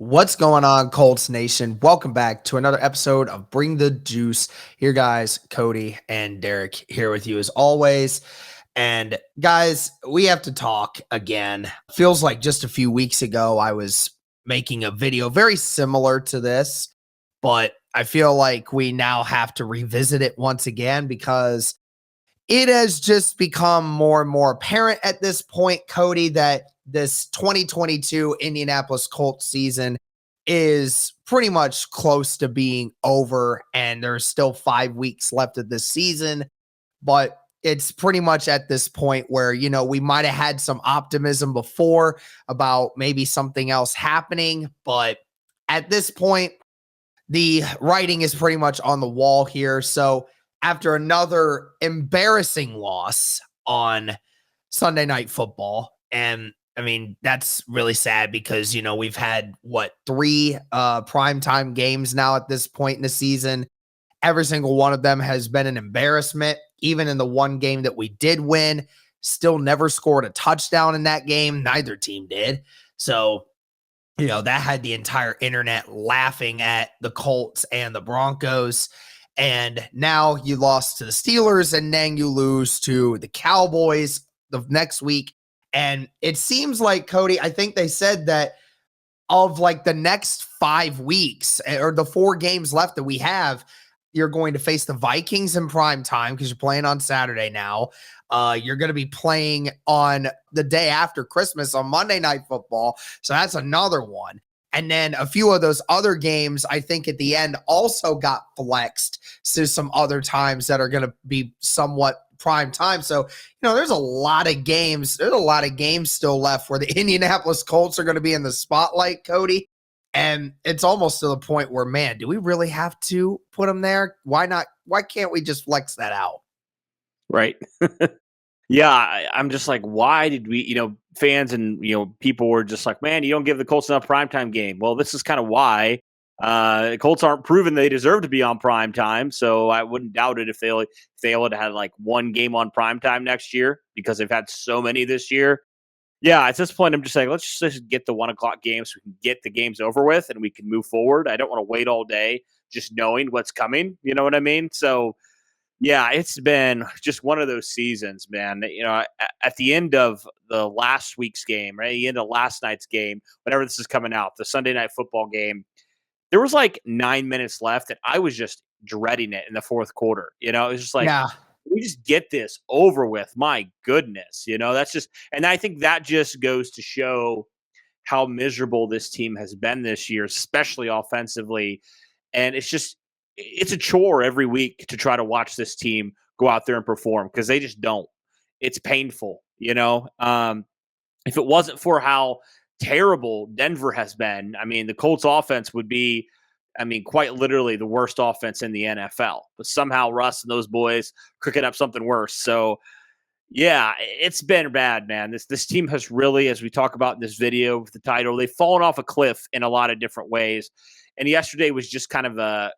What's going on, Colts Nation? Welcome back to another episode of Bring the Juice. Here, guys, Cody and Derek here with you as always. And guys, we have to talk again. Feels like just a few weeks ago, I was making a video very similar to this, but I feel like we now have to revisit it once again because it has just become more and more apparent at this point, Cody, that this 2022 Indianapolis Colts season is pretty much close to being over, and there's still 5 weeks left of this season. But it's pretty much at this point where, we might have had some optimism before about maybe something else happening. But at this point, the writing is pretty much on the wall here. So after another embarrassing loss on Sunday Night Football, and I mean, that's really sad because, we've had three primetime games now at this point in the season. Every single one of them has been an embarrassment. Even in the one game that we did win, still never scored a touchdown in that game. Neither team did. So, that had the entire internet laughing at the Colts and the Broncos. And now you lost to the Steelers, and then you lose to the Cowboys the next week. And it seems like, Cody, I think they said that of the next 5 weeks or the 4 games left that we have, you're going to face the Vikings in prime time because you're playing on Saturday now. You're going to be playing on the day after Christmas on Monday Night Football. So that's another one. And then a few of those other games, I think at the end also got flexed to some other times that are going to be somewhat prime time. So, there's a lot of games. There's a lot of games still left where the Indianapolis Colts are going to be in the spotlight, Cody. And it's almost to the point where, man, do we really have to put them there? Why not? Why can't we just flex that out? Right. Yeah, I'm just like, why did we, fans and, people were just like, man, you don't give the Colts enough primetime game. Well, this is kind of why. The Colts aren't proven they deserve to be on primetime, so I wouldn't doubt it if they would have had one game on primetime next year because they've had so many this year. Yeah, at this point, I'm just like, let's just get the 1 o'clock games so we can get the games over with and we can move forward. I don't want to wait all day just knowing what's coming. You know what I mean? So, yeah, it's been just one of those seasons, man. At the end of the last week's game, right, the end of last night's game, whenever this is coming out, the Sunday Night Football game, there was 9 minutes left, and I was just dreading it in the fourth quarter. It was just like, Yeah. We just get this over with. My goodness, that's just, and I think that just goes to show how miserable this team has been this year, especially offensively. And it's a chore every week to try to watch this team go out there and perform because they just don't. It's painful, if it wasn't for how terrible Denver has been, I mean, the Colts offense would be, quite literally the worst offense in the NFL. But somehow Russ and those boys cooking up something worse. So, yeah, it's been bad, man. This team has really, as we talk about in this video with the title, they've fallen off a cliff in a lot of different ways. And yesterday was just kind of an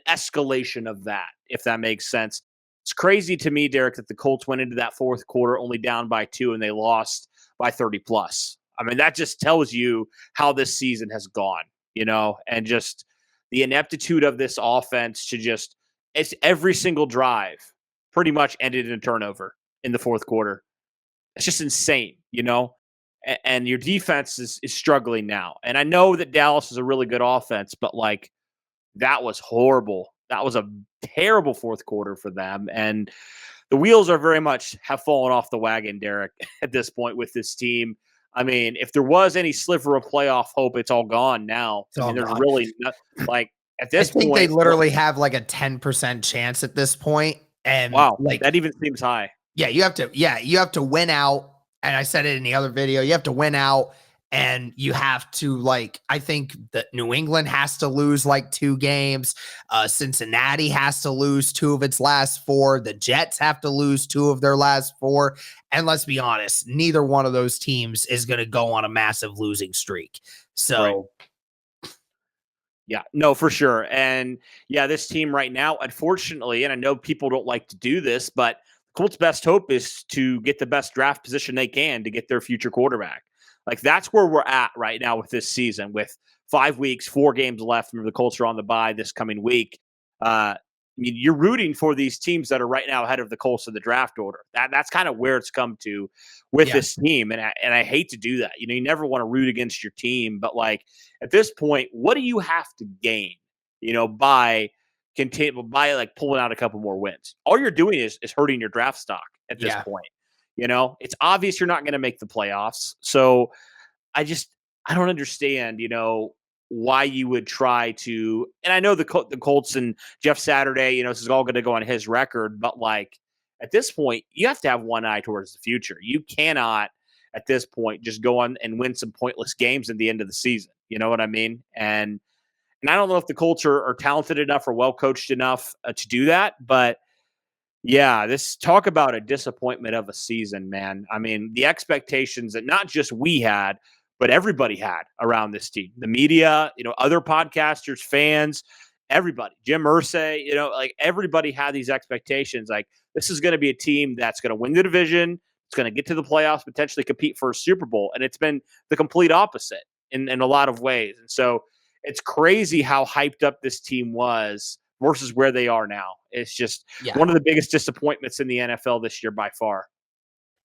escalation of that, if that makes sense. It's crazy to me, Derek, that the Colts went into that fourth quarter only down by 2 and they lost by 30 plus. I mean, that just tells you how this season has gone, and just the ineptitude of this offense to it's every single drive pretty much ended in a turnover in the fourth quarter. It's just insane, and your defense is struggling now. And I know that Dallas is a really good offense, but that was horrible. That was a terrible fourth quarter for them. And the wheels are very much have fallen off the wagon, Derek, at this point with this team. I mean, if there was any sliver of playoff hope, it's all gone now. There's really not, at this point. I think they literally have a 10% chance at this point. And wow, that even seems high. Yeah, you have to win out. And I said it in the other video, you have to win out. And you have to I think that New England has to lose 2 games. Cincinnati has to lose 2 of its last 4. The Jets have to lose 2 of their last 4. And let's be honest, neither one of those teams is going to go on a massive losing streak. So, right. Yeah, no, for sure. And yeah, this team right now, unfortunately, and I know people don't like to do this, but Colts' best hope is to get the best draft position they can to get their future quarterback. Like, that's where we're at right now with this season, with 5 weeks, 4 games left. Remember, the Colts are on the bye this coming week. I mean, you're rooting for these teams that are right now ahead of the Colts in the draft order. That's kind of where it's come to with this team, and I hate to do that. You never want to root against your team, but like at this point, what do you have to gain? By like pulling out a couple more wins. All you're doing is hurting your draft stock at this point. It's obvious you're not going to make the playoffs, so I don't understand. Why you would try to, and I know the Colts and Jeff Saturday, this is all going to go on his record, but like at this point, you have to have one eye towards the future. You cannot at this point just go on and win some pointless games at the end of the season. You know what I mean? And I don't know if the Colts are talented enough or well coached enough to do that, but yeah, this talk about a disappointment of a season, man. I mean, the expectations that not just we had, but everybody had around this team, the media, other podcasters, fans, everybody, Jim Irsay, like everybody had these expectations. Like, this is going to be a team that's going to win the division. It's going to get to the playoffs, potentially compete for a Super Bowl. And it's been the complete opposite in a lot of ways. And so it's crazy how hyped up this team was versus where they are now. It's just one of the biggest disappointments in the NFL this year by far.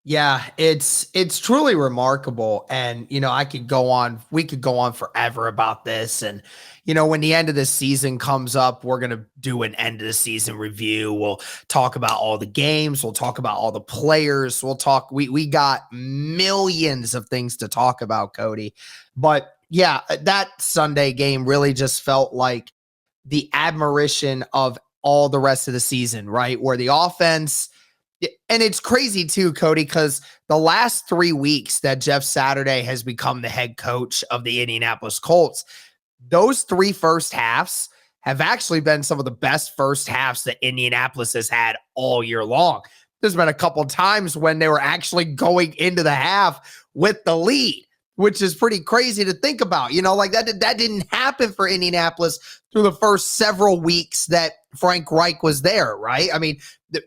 Yeah, it's truly remarkable. And, we could go on forever about this. And, when the end of the season comes up, we're going to do an end of the season review. We'll talk about all the games. We'll talk about all the players. We got millions of things to talk about, Cody. But yeah, that Sunday game really just felt like the admiration of all the rest of the season, right? Where the offense, and it's crazy too, Cody, because the last 3 weeks that Jeff Saturday has become the head coach of the Indianapolis Colts, those 3 first halves have actually been some of the best first halves that Indianapolis has had all year long. There's been a couple times when they were actually going into the half with the lead, which is pretty crazy to think about. Like that didn't happen for Indianapolis through the first several weeks that Frank Reich was there, right? I mean,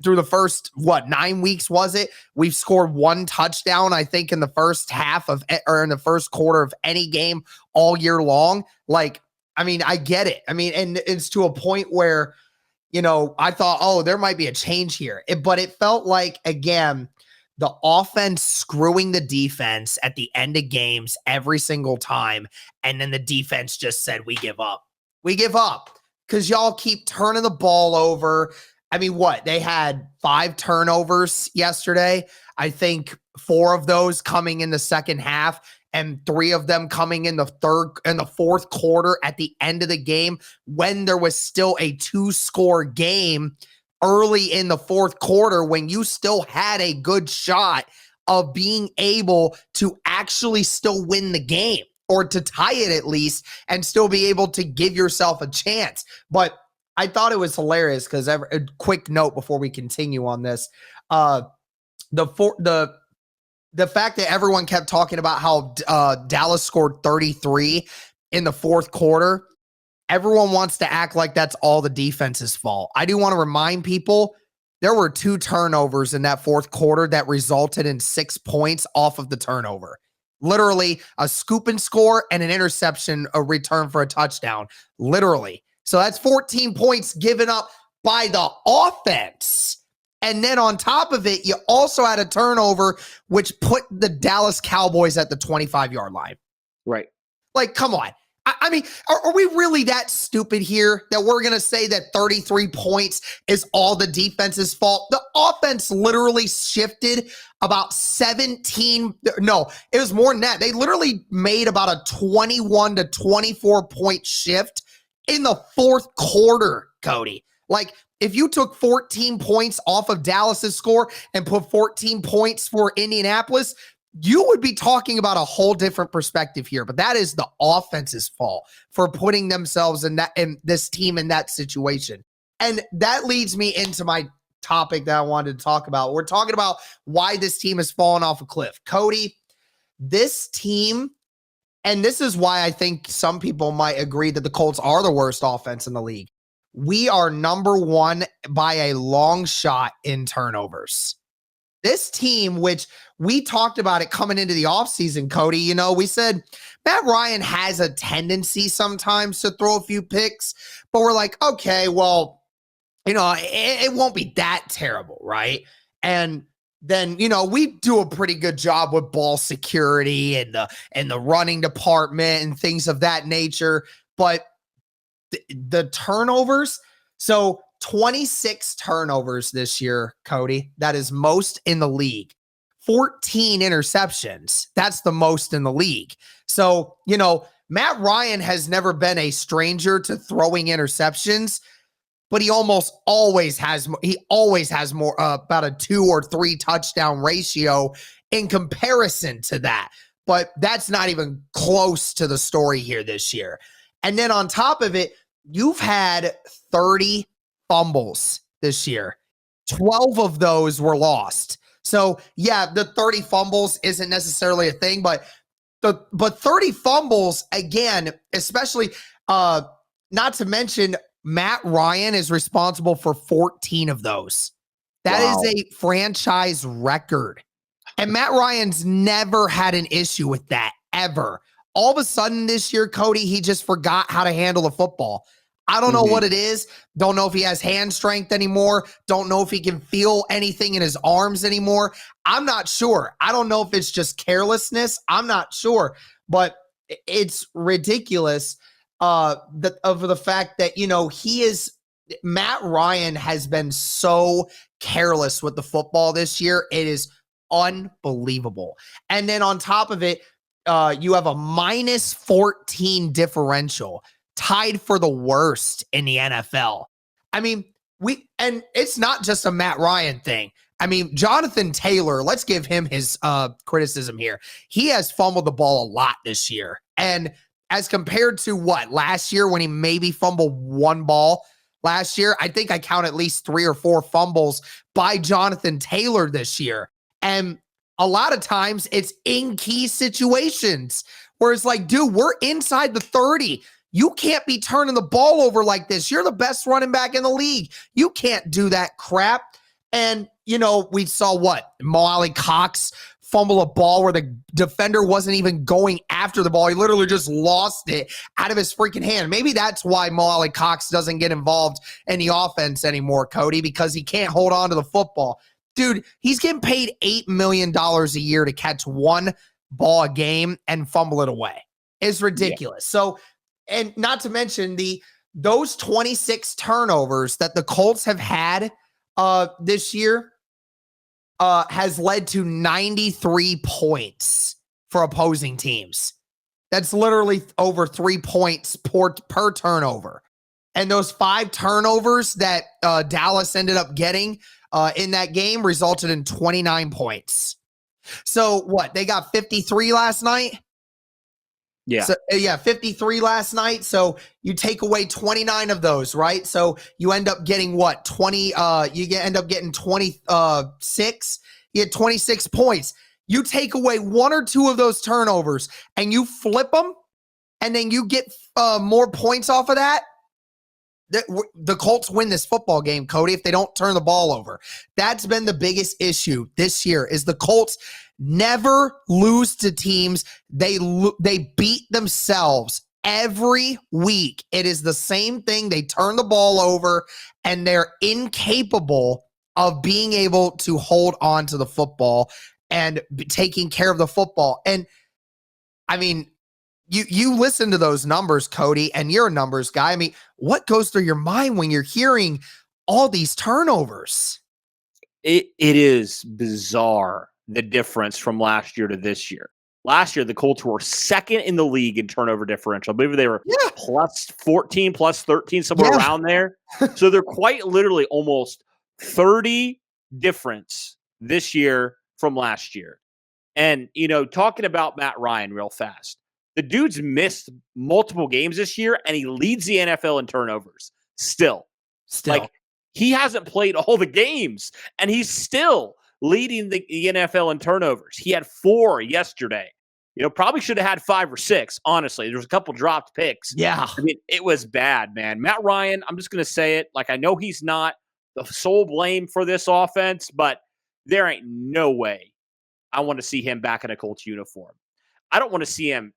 through the first, 9 weeks was it? We've scored 1 touchdown, I think, in the first half of, or in the first quarter of any game all year long. Like, I mean, I get it. I mean, and it's to a point where, I thought, oh, there might be a change here. But it felt like, again, the offense screwing the defense at the end of games every single time. And then the defense just said, we give up. We give up because y'all keep turning the ball over. I mean, they had 5 turnovers yesterday. I think 4 of those coming in the second half and 3 of them coming in the fourth quarter at the end of the game when there was still a 2-score game early in the fourth quarter when you still had a good shot of being able to actually still win the game or to tie it at least and still be able to give yourself a chance. But I thought it was hilarious because a quick note before we continue on this, the fact that everyone kept talking about how Dallas scored 33 in the fourth quarter, everyone wants to act like that's all the defense's fault. I do want to remind people there were 2 turnovers in that fourth quarter that resulted in 6 points off of the turnover. Literally a scoop and score and an interception, a return for a touchdown. Literally. So that's 14 points given up by the offense. And then on top of it, you also had a turnover, which put the Dallas Cowboys at the 25-yard line. Right. Like, come on. I mean, are we really that stupid here that we're going to say that 33 points is all the defense's fault? The offense literally shifted about 17. No, it was more than that. They literally made about a 21 to 24 point shift in the fourth quarter, Cody. Like, if you took 14 points off of Dallas's score and put 14 points for Indianapolis, you would be talking about a whole different perspective here. But that is the offense's fault for putting themselves in this team in that situation. And that leads me into my topic that I wanted to talk about. We're talking about why this team has fallen off a cliff. Cody, this team, and this is why I think some people might agree that the Colts are the worst offense in the league. We are number 1 by a long shot in turnovers. This team, which we talked about it coming into the offseason, Cody, we said Matt Ryan has a tendency sometimes to throw a few picks, but we're like, okay, well, it won't be that terrible, right? And then, we do a pretty good job with ball security and the running department and things of that nature. But the turnovers, so 26 turnovers this year, Cody, that is most in the league. 14 interceptions, that's the most in the league. So, Matt Ryan has never been a stranger to throwing interceptions, but he always has more about a 2 or 3 touchdown ratio in comparison to that. But that's not even close to the story here this year. And then on top of it, you've had 30 fumbles this year. 12 of those were lost. So, yeah, the 30 fumbles isn't necessarily a thing, but 30 fumbles, again, especially not to mention Matt Ryan is responsible for 14 of those. That is a franchise record. And Matt Ryan's never had an issue with that, ever. All of a sudden this year, Cody, he just forgot how to handle the football. I don't know what it is. Don't know if he has hand strength anymore. Don't know if he can feel anything in his arms anymore. I'm not sure. I don't know if it's just carelessness. I'm not sure. But it's ridiculous of the fact that, Matt Ryan has been so careless with the football this year. It is unbelievable. And then on top of it, you have a minus 14 differential, tied for the worst in the NFL. I mean, and it's not just a Matt Ryan thing. I mean, Jonathan Taylor, let's give him his criticism here. He has fumbled the ball a lot this year. And as compared to last year when he maybe fumbled one ball last year, I think I count at least 3 or 4 fumbles by Jonathan Taylor this year. And a lot of times it's in key situations where it's like, dude, we're inside the 30. You can't be turning the ball over like this. You're the best running back in the league. You can't do that crap. And, we saw Mo Alley Cox fumble a ball where the defender wasn't even going after the ball. He literally just lost it out of his freaking hand. Maybe that's why Mo Alley Cox doesn't get involved in the offense anymore, Cody, because he can't hold on to the football. Dude, he's getting paid $8 million a year to catch one ball a game and fumble it away. It's ridiculous. Yeah. So, and not to mention those 26 turnovers that the Colts have had this year has led to 93 points for opposing teams. That's literally over 3 points per turnover. And those 5 turnovers that Dallas ended up getting in that game resulted in 29 points. So they got 53 last night? Yeah. So, 53 last night. So you take away 29 of those, right? So you end up getting 20, end up getting 26. You get 26 points. You take away 1 or 2 of those turnovers and you flip them, and then you get more points off of that. The Colts win this football game, Cody, if they don't turn the ball over. That's been the biggest issue this year, is the Colts never lose to teams. They beat themselves every week. It is the same thing. They turn the ball over, and they're incapable of being able to hold on to the football and taking care of the football. And, I mean, You listen to those numbers, Cody, and you're a numbers guy. I mean, what goes through your mind when you're hearing all these turnovers? It is bizarre, the difference from last year to this year. Last year, the Colts were second in the league in turnover differential. I believe they were plus 14, plus 13, somewhere around there. So they're quite literally almost 30 difference this year from last year. And, talking about Matt Ryan real fast. The dude's missed multiple games this year, and he leads the NFL in turnovers. Still. Like, he hasn't played all the games, and he's still leading the NFL in turnovers. He had 4 yesterday. Probably should have had 5 or 6, honestly. There was a couple dropped picks. Yeah. I mean, it was bad, man. Matt Ryan, I'm just going to say it. Like, I know he's not the sole blame for this offense, but there ain't no way I want to see him back in a Colts uniform. I don't want to see him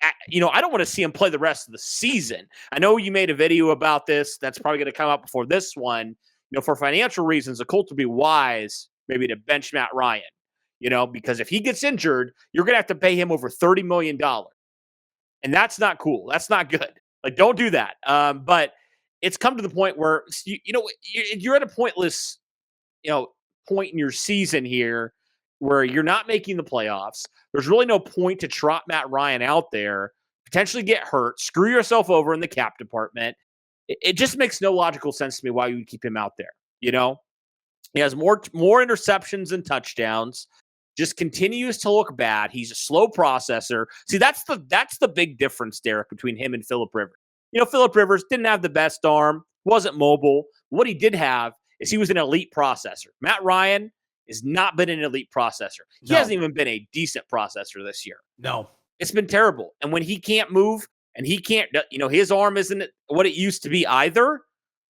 I don't want to see him play the rest of the season. I know you made a video about this. That's probably going to come out before this one. For financial reasons, the Colts would be wise maybe to bench Matt Ryan, because if he gets injured, you're going to have to pay him over $30 million. And that's not cool. That's not good. Like, don't do that. But it's come to the point where, you're at a pointless, point in your season here where you're not making the playoffs. There's really no point to trot Matt Ryan out there, potentially get hurt, screw yourself over in the cap department. It just makes no logical sense to me why you would keep him out there. He has more interceptions and touchdowns. Just continues to look bad. He's a slow processor. See, that's the big difference, Derek, between him and Phillip Rivers. Phillip Rivers didn't have the best arm, wasn't mobile. What he did have is he was an elite processor. Matt Ryan has not been an elite processor. He hasn't even been a decent processor this year. No. It's been terrible. And when he can't move and he can't, his arm isn't what it used to be either.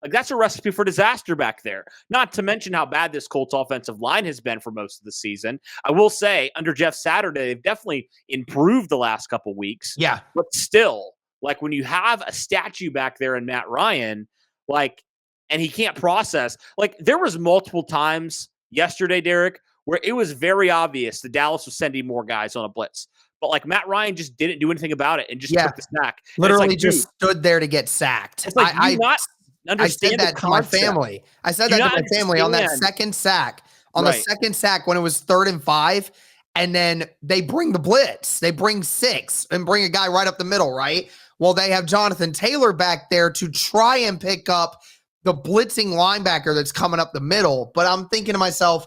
Like, that's a recipe for disaster back there. Not to mention how bad this Colts offensive line has been for most of the season. I will say, under Jeff Saturday, they've definitely improved the last couple weeks. Yeah. But still, like, when you have a statue back there in Matt Ryan, like, and he can't process, like, there was multiple times yesterday, Derek, where it was very obvious that Dallas was sending more guys on a blitz. But, like, Matt Ryan just didn't do anything about it and just took the sack. Literally just stood there to get sacked. It's like, I said that to my family. I said that to my family on that second sack. On the second sack when it was 3rd and 5, and then they bring the blitz. They bring 6 and bring a guy right up the middle, right? Well, they have Jonathan Taylor back there to try and pick up the blitzing linebacker that's coming up the middle. But I'm thinking to myself,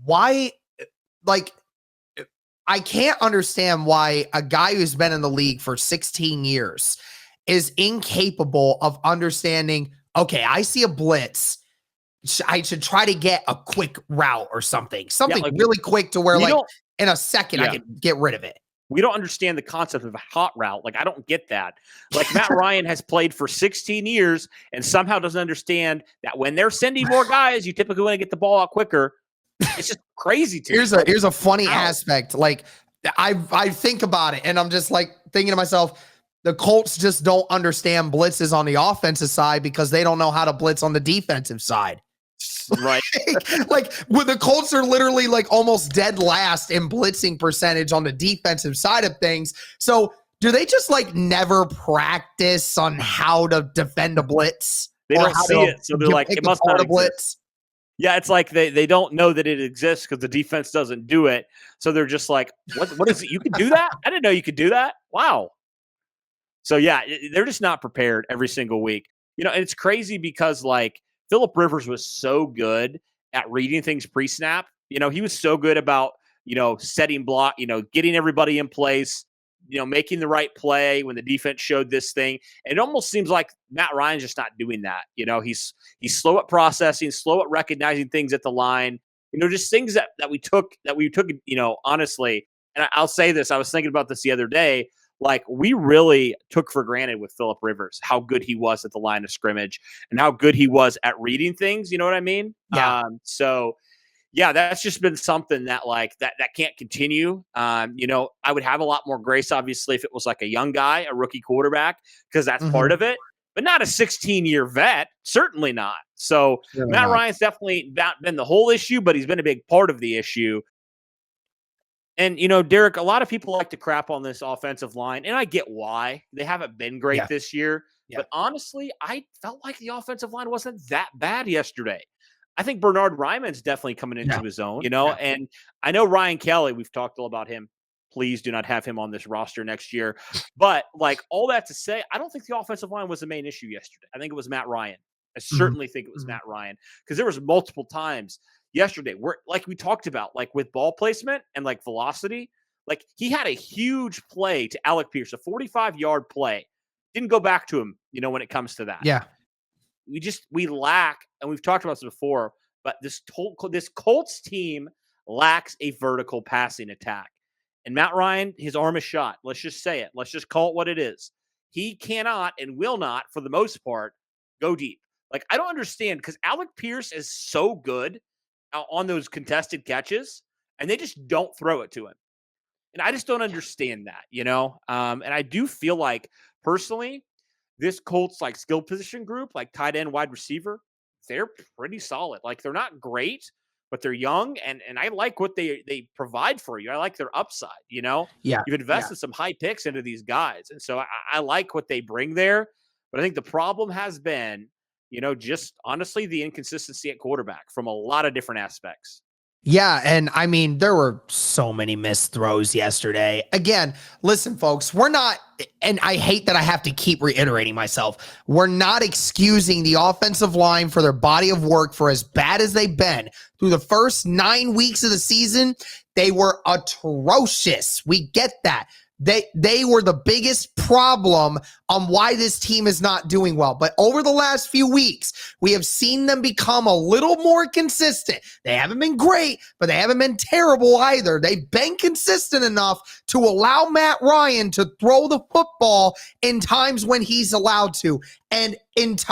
why? Like, I can't understand why a guy who's been in the league for 16 years is incapable of understanding, okay, I see a blitz. I should try to get a quick route or something really quick to where, like, in a second, I can get rid of it. We don't understand the concept of a hot route. Like, I don't get that. Like, Matt Ryan has played for 16 years and somehow doesn't understand that when they're sending more guys, you typically want to get the ball out quicker. It's just crazy to me. Here's a funny aspect. Like, I think about it and I'm just like thinking to myself, the Colts just don't understand blitzes on the offensive side because they don't know how to blitz on the defensive side. Right. Like, when the Colts are literally like almost dead last in blitzing percentage on the defensive side of things. So do they just like never practice on how to defend a blitz? They don't see it. So they're like, it must not exist. Yeah, it's like they don't know that it exists because the defense doesn't do it. So they're just like, what is it? You can do that? I didn't know you could do that. Wow. So, yeah, they're just not prepared every single week. And it's crazy because, like, Phillip Rivers was so good at reading things pre-snap. He was so good about, setting block, getting everybody in place, making the right play when the defense showed this thing. And it almost seems like Matt Ryan's just not doing that. He's slow at processing, slow at recognizing things at the line. Just things that we took, honestly. And I'll say this, I was thinking about this the other day. Like, we really took for granted with Phillip Rivers how good he was at the line of scrimmage and how good he was at reading things. You know what I mean? Yeah. So, yeah, that's just been something that, like, that can't continue. I would have a lot more grace, obviously, if it was like a young guy, a rookie quarterback, because that's part of it. But not a 16-year vet. Certainly not. So Matt Ryan's definitely not been the whole issue, but he's been a big part of the issue. And, Derek, a lot of people like to crap on this offensive line, and I get why. They haven't been great this year. Yeah. But honestly, I felt like the offensive line wasn't that bad yesterday. I think Bernard Ryman's definitely coming into his own, and I know Ryan Kelly, we've talked all about him. Please do not have him on this roster next year. But, like, all that to say, I don't think the offensive line was the main issue yesterday. I think it was Matt Ryan. I certainly think it was Matt Ryan, because there was multiple times yesterday where, like we talked about, like with ball placement and like velocity, like he had a huge play to Alec Pierce, a 45-yard play. Didn't go back to him, when it comes to that. Yeah. We lack, and we've talked about this before, but this Colts team lacks a vertical passing attack. And Matt Ryan, his arm is shot. Let's just say it. Let's just call it what it is. He cannot and will not, for the most part, go deep. Like, I don't understand, because Alec Pierce is so good on those contested catches, and they just don't throw it to him. And I just don't understand that, And I do feel like personally, this Colts like skill position group, like tight end, wide receiver, they're pretty solid. Like they're not great, but they're young, and I like what they provide for you. I like their upside. Yeah. You've invested some high picks into these guys, and so I like what they bring there. But I think the problem has been, just honestly the inconsistency at quarterback from a lot of different aspects. Yeah, and I mean, there were so many missed throws yesterday. Again, listen, folks, we're not, and I hate that I have to keep reiterating myself, we're not excusing the offensive line for their body of work for as bad as they've been. Through the first 9 weeks of the season, they were atrocious. We get that. They were the biggest problem on why this team is not doing well. But over the last few weeks, we have seen them become a little more consistent. They haven't been great, but they haven't been terrible either. They've been consistent enough to allow Matt Ryan to throw the football in times when he's allowed to. And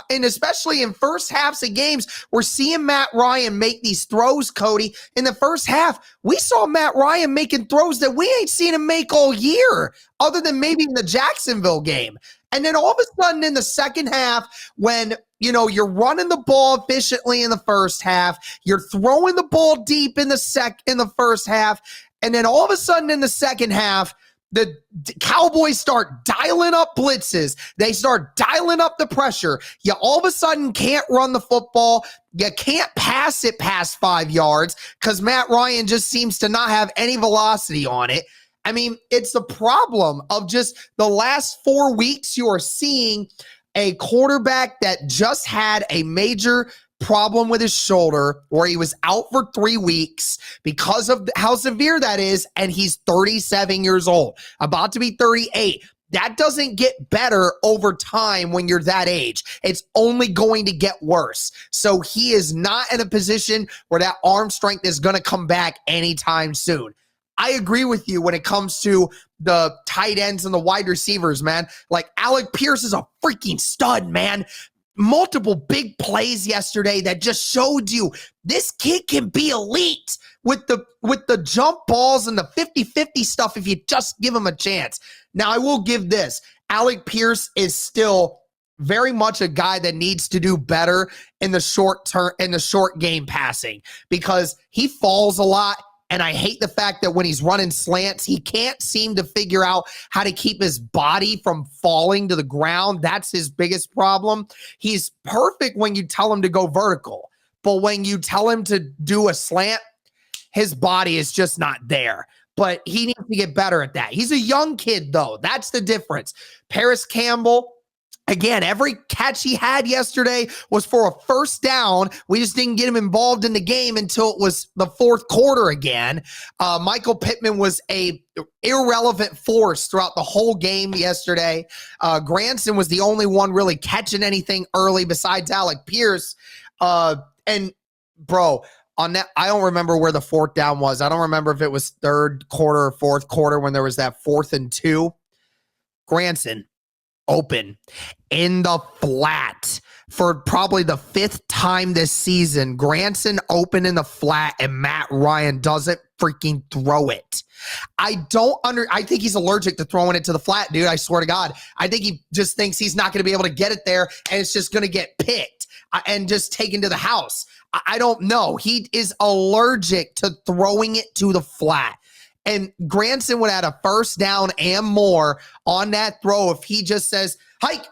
especially in first halves of games, we're seeing Matt Ryan make these throws, Cody. In the first half, we saw Matt Ryan making throws that we ain't seen him make all year, other than maybe in the Jacksonville game. And then all of a sudden in the second half, when you're running the ball efficiently in the first half, you're throwing the ball deep in the first half, and then all of a sudden in the second half, the Cowboys start dialing up blitzes. They start dialing up the pressure. You all of a sudden can't run the football. You can't pass it past 5 yards because Matt Ryan just seems to not have any velocity on it. I mean, it's the problem of just the last 4 weeks. You are seeing a quarterback that just had a major problem with his shoulder where he was out for 3 weeks because of how severe that is, and he's 37 years old, about to be 38. That doesn't get better over time when you're that age. It's only going to get worse. So he is not in a position where that arm strength is going to come back anytime soon. I agree with you when it comes to the tight ends and the wide receivers, man. Like Alec Pierce is a freaking stud, man. Multiple big plays yesterday that just showed you this kid can be elite with the jump balls and the 50-50 stuff if you just give him a chance. Now, I will give this. Alec Pierce is still very much a guy that needs to do better in the short game passing because he falls a lot. And I hate the fact that when he's running slants, he can't seem to figure out how to keep his body from falling to the ground. That's his biggest problem. He's perfect when you tell him to go vertical, but when you tell him to do a slant, his body is just not there. But he needs to get better at that. He's a young kid, though. That's the difference. Paris Campbell, again, every catch he had yesterday was for a first down. We just didn't get him involved in the game until it was the fourth quarter again. Michael Pittman was a irrelevant force throughout the whole game yesterday. Granson was the only one really catching anything early besides Alec Pierce. And, bro, on that, I don't remember where the fourth down was. I don't remember if it was third quarter or fourth quarter when there was that 4th and 2. Granson open in the flat for probably the 5th time this season. Granson open in the flat and Matt Ryan doesn't freaking throw it. I think he's allergic to throwing it to the flat, dude. I swear to God. I think he just thinks he's not going to be able to get it there and it's just going to get picked and just taken to the house. I don't know. He is allergic to throwing it to the flat. And Granson would have a first down and more on that throw if he just says, hike,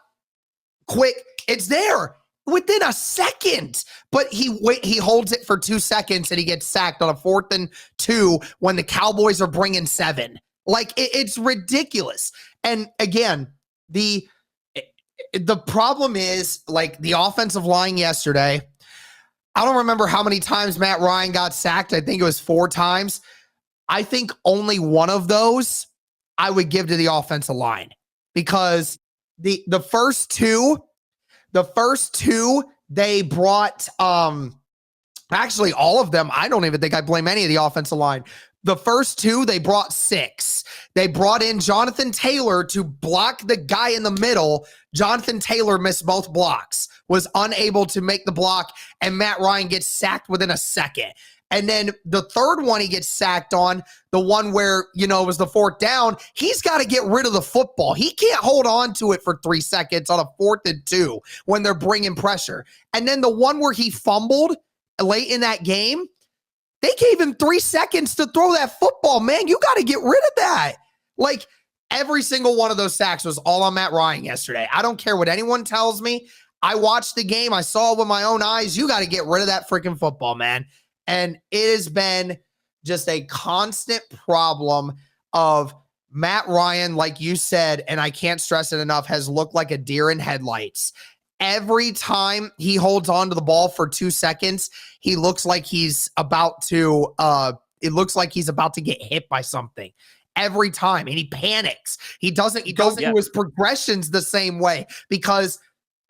quick, it's there within a second. But he holds it for 2 seconds and he gets sacked on a 4th and 2 when the Cowboys are bringing 7. Like, it's ridiculous. And again, the problem is, like, the offensive line yesterday, I don't remember how many times Matt Ryan got sacked. I think it was 4 times. I think only one of those I would give to the offensive line because the first two they brought actually all of them. I don't even think I blame any of the offensive line. The first 2 they brought 6. They brought in Jonathan Taylor to block the guy in the middle. Jonathan Taylor missed both blocks, was unable to make the block, and Matt Ryan gets sacked within a second. And then the third one he gets sacked on, the one where, it was the fourth down, he's got to get rid of the football. He can't hold on to it for 3 seconds on a 4th and 2 when they're bringing pressure. And then the one where he fumbled late in that game, they gave him 3 seconds to throw that football. Man, you got to get rid of that. Like, every single one of those sacks was all on Matt Ryan yesterday. I don't care what anyone tells me. I watched the game. I saw it with my own eyes. You got to get rid of that freaking football, man. And it has been just a constant problem of Matt Ryan, like you said, and I can't stress it enough, has looked like a deer in headlights. Every time he holds on to the ball for 2 seconds, he looks like he's about to get hit by something. Every time, and he panics. He doesn't do his progressions the same way because,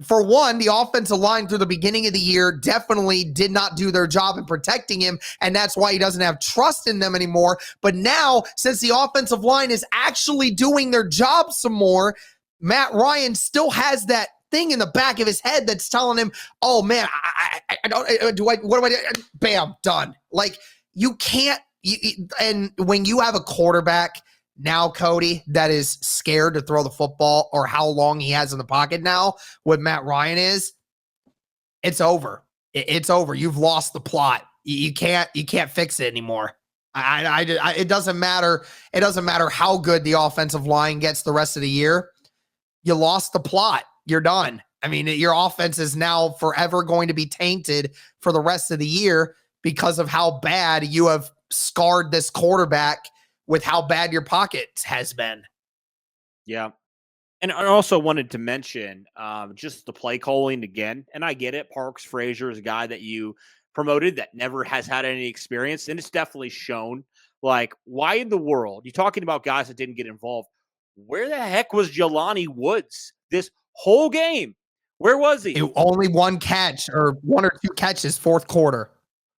for one, the offensive line through the beginning of the year definitely did not do their job in protecting him, and that's why he doesn't have trust in them anymore. But now, since the offensive line is actually doing their job some more, Matt Ryan still has that thing in the back of his head that's telling him, oh man, what do I do? Bam, done. Like, you can't. And when you have a quarterback now, Cody, that is scared to throw the football, or how long he has in the pocket now, what Matt Ryan is, it's over. It's over. You've lost the plot. You can't fix it anymore. It doesn't matter. It doesn't matter how good the offensive line gets the rest of the year. You lost the plot. You're done. I mean, your offense is now forever going to be tainted for the rest of the year because of how bad you have scarred this quarterback with how bad your pocket has been. Yeah. And I also wanted to mention just the play calling again. And I get it. Parks Frazier is a guy that you promoted that never has had any experience. And it's definitely shown. Like, why in the world? You're talking about guys that didn't get involved. Where the heck was Jelani Woods this whole game? Where was he? Only one catch or 1 or 2 catches, fourth quarter.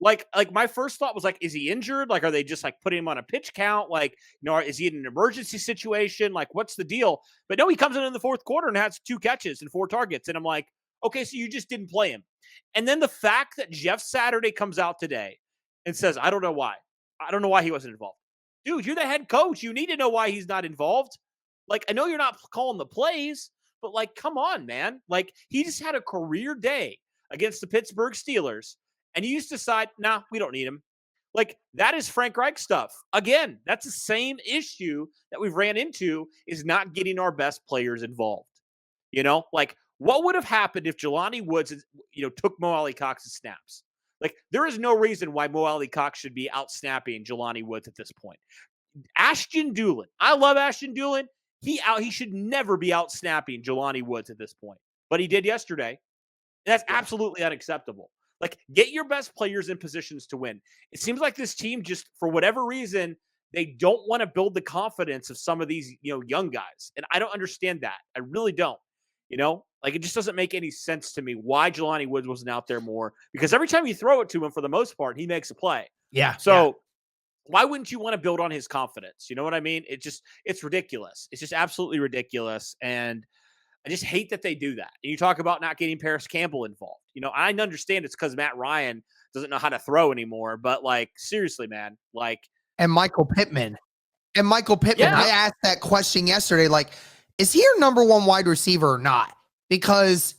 Like my first thought was like, is he injured? Like, are they just like putting him on a pitch count? Like, is he in an emergency situation? Like, what's the deal? But no, he comes in the fourth quarter and has 2 catches and 4 targets. And I'm like, okay, so you just didn't play him. And then the fact that Jeff Saturday comes out today and says, I don't know why. I don't know why he wasn't involved. Dude, you're the head coach. You need to know why he's not involved. Like, I know you're not calling the plays, but like, come on, man. Like, he just had a career day against the Pittsburgh Steelers. And you just decide, nah, we don't need him. Like, that is Frank Reich stuff. Again, that's the same issue that we've ran into, is not getting our best players involved. Like, what would have happened if Jelani Woods, took Mo Alley Cox's snaps? Like, there is no reason why Mo Alley Cox should be out snapping Jelani Woods at this point. Ashton Dulin. I love Ashton Dulin. He should never be out snapping Jelani Woods at this point. But he did yesterday. That's absolutely unacceptable. Like, get your best players in positions to win. It seems like this team just, for whatever reason, they don't want to build the confidence of some of these, young guys. And I don't understand that. I really don't. Like, it just doesn't make any sense to me why Jelani Woods wasn't out there more, because every time you throw it to him, for the most part, he makes a play. Yeah. So why wouldn't you want to build on his confidence? You know what I mean? It's ridiculous. It's just absolutely ridiculous. And I just hate that they do that. And you talk about not getting Paris Campbell involved. I understand it's because Matt Ryan doesn't know how to throw anymore, but like, seriously, man, like. And Michael Pittman. Yeah. I asked that question yesterday, like, is he your number 1 wide receiver or not? Because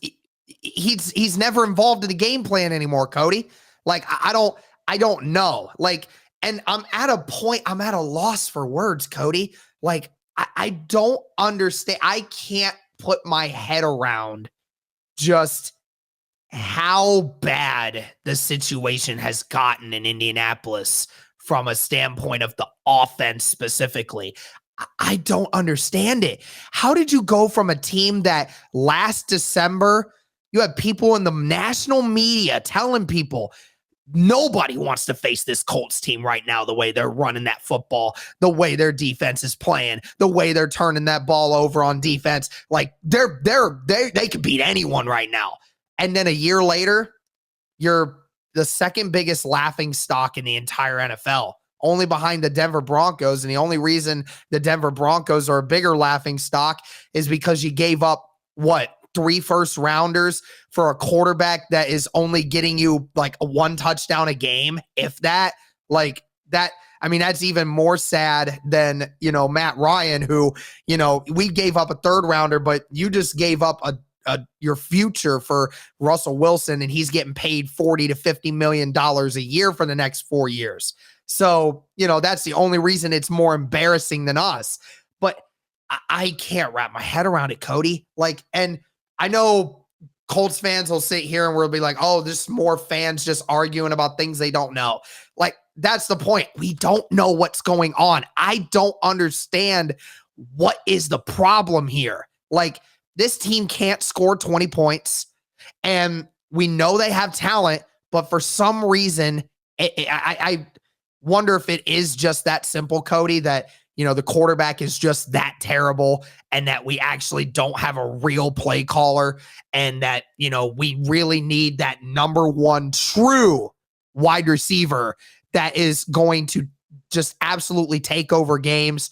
he's never involved in the game plan anymore, Cody. Like, I don't know. Like, and I'm at a loss for words, Cody. Like, I don't understand. I can't put my head around just how bad the situation has gotten in Indianapolis from a standpoint of the offense specifically. I don't understand it. How did you go from a team that last December, you had people in the national media telling people, nobody wants to face this Colts team right now, the way they're running that football, the way their defense is playing, the way they're turning that ball over on defense. Like, they could beat anyone right now. And then a year later, you're the second biggest laughing stock in the entire NFL, only behind the Denver Broncos. And the only reason the Denver Broncos are a bigger laughing stock is because you gave up, 3 first rounders for a quarterback that is only getting you like a 1 touchdown a game, if that, like that. I mean, that's even more sad than, Matt Ryan, who, we gave up a 3rd rounder, but you just gave up your future for Russell Wilson, and he's getting paid $40 to $50 million a year for the next 4 years. So, that's the only reason it's more embarrassing than us. But I can't wrap my head around it, Cody. Like, and I know Colts fans will sit here and we'll be like, oh, there's more fans just arguing about things they don't know. Like, that's the point. We don't know what's going on. I don't understand what is the problem here. Like, this team can't score 20 points, and we know they have talent, but for some reason, I wonder if it is just that simple, Cody, that, the quarterback is just that terrible, and that we actually don't have a real play caller, and that, we really need that number 1 true wide receiver that is going to just absolutely take over games.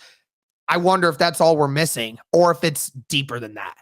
I wonder if that's all we're missing, or if it's deeper than that.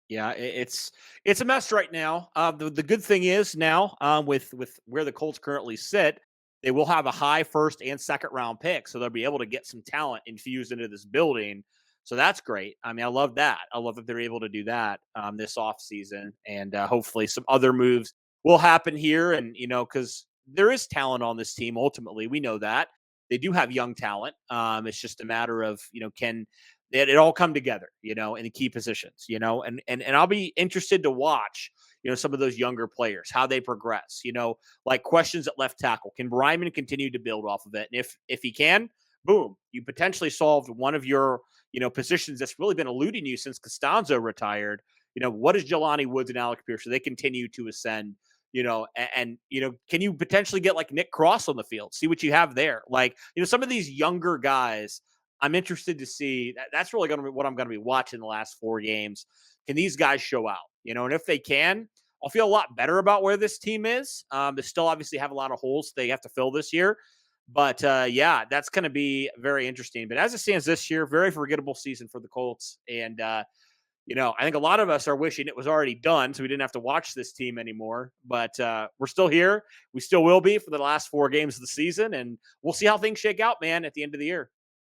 Yeah, it's a mess right now. The good thing is now, with where the Colts currently sit, they will have a high 1st and 2nd round pick, so they'll be able to get some talent infused into this building. So that's great. I mean, I love that. I love that they're able to do that this offseason, and hopefully some other moves will happen here. And because there is talent on this team. Ultimately, we know that they do have young talent. It's just a matter of can it all come together, in the key positions, and I'll be interested to watch, some of those younger players, how they progress, like questions at left tackle. Can Bryman continue to build off of it? And if he can, boom, you potentially solved one of your, positions that's really been eluding you since Costanzo retired. What is Jelani Woods and Alec Pierce? So they continue to ascend, and can you potentially get like Nick Cross on the field? See what you have there. Like, some of these younger guys, I'm interested to see. That's really going to be what I'm going to be watching the last 4 games. Can these guys show out? And if they can, I'll feel a lot better about where this team is. They still obviously have a lot of holes they have to fill this year. But yeah, that's going to be very interesting. But as it stands this year, very forgettable season for the Colts. And, I think a lot of us are wishing it was already done so we didn't have to watch this team anymore. But we're still here. We still will be for the last 4 games of the season. And we'll see how things shake out, man, at the end of the year.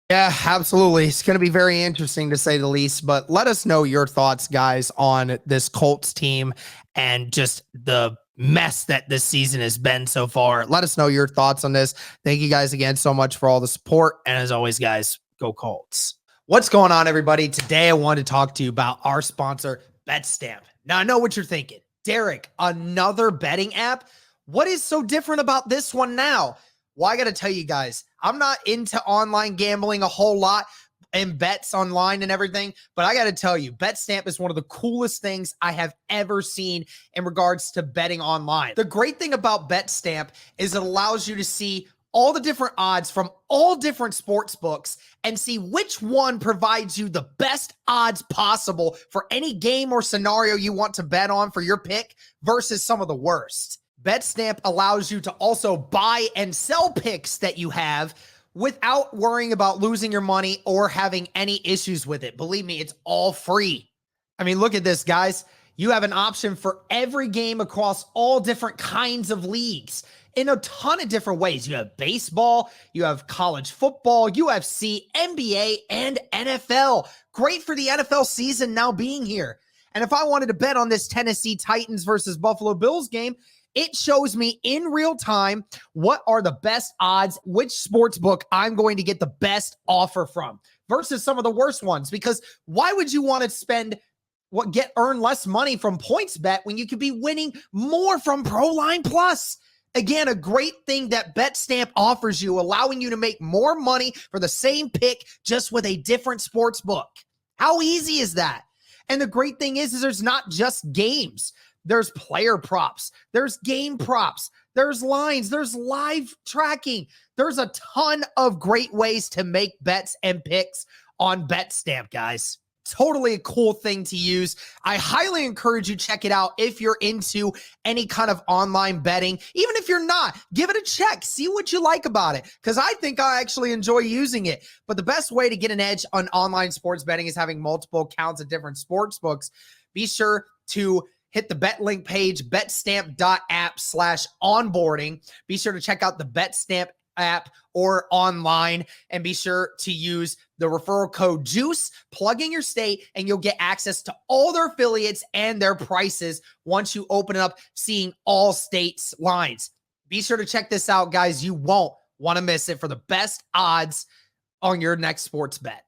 Yeah, absolutely. It's going to be very interesting to say the least, but let us know your thoughts, guys, on this Colts team and just the mess that this season has been so far. Let us know your thoughts on this. Thank you guys again so much for all the support. And as always, guys, go Colts. What's going on, everybody? Today, I want to talk to you about our sponsor, BetStamp. Now, I know what you're thinking. Derek, another betting app? What is so different about this one now? Well, I got to tell you guys, I'm not into online gambling a whole lot and bets online and everything, but I got to tell you, BetStamp is one of the coolest things I have ever seen in regards to betting online. The great thing about BetStamp is it allows you to see all the different odds from all different sports books and see which one provides you the best odds possible for any game or scenario you want to bet on for your pick versus some of the worst. BetStamp allows you to also buy and sell picks that you have without worrying about losing your money or having any issues with it. Believe me, it's all free. I mean, look at this, guys. You have an option for every game across all different kinds of leagues in a ton of different ways. You have baseball, you have college football, UFC, NBA, and NFL. Great for the NFL season now being here. And if I wanted to bet on this Tennessee Titans versus Buffalo Bills game, it shows me in real time what are the best odds, which sports book I'm going to get the best offer from versus some of the worst ones. Because why would you want to earn less money from PointsBet when you could be winning more from ProLine Plus? Again, a great thing that BetStamp offers you, allowing you to make more money for the same pick just with a different sports book. How easy is that? And the great thing is there's not just games. There's player props, there's game props, there's lines, there's live tracking. There's a ton of great ways to make bets and picks on BetStamp, guys. Totally a cool thing to use. I highly encourage you check it out if you're into any kind of online betting. Even if you're not, give it a check. See what you like about it, because I think I actually enjoy using it. But the best way to get an edge on online sports betting is having multiple accounts at different sports books. Be sure to hit the BetLink page, betstamp.app/onboarding. Be sure to check out the BetStamp app or online, and be sure to use the referral code JUICE, plug in your state, and you'll get access to all their affiliates and their prices once you open up seeing all states lines. Be sure to check this out, guys. You won't want to miss it for the best odds on your next sports bet.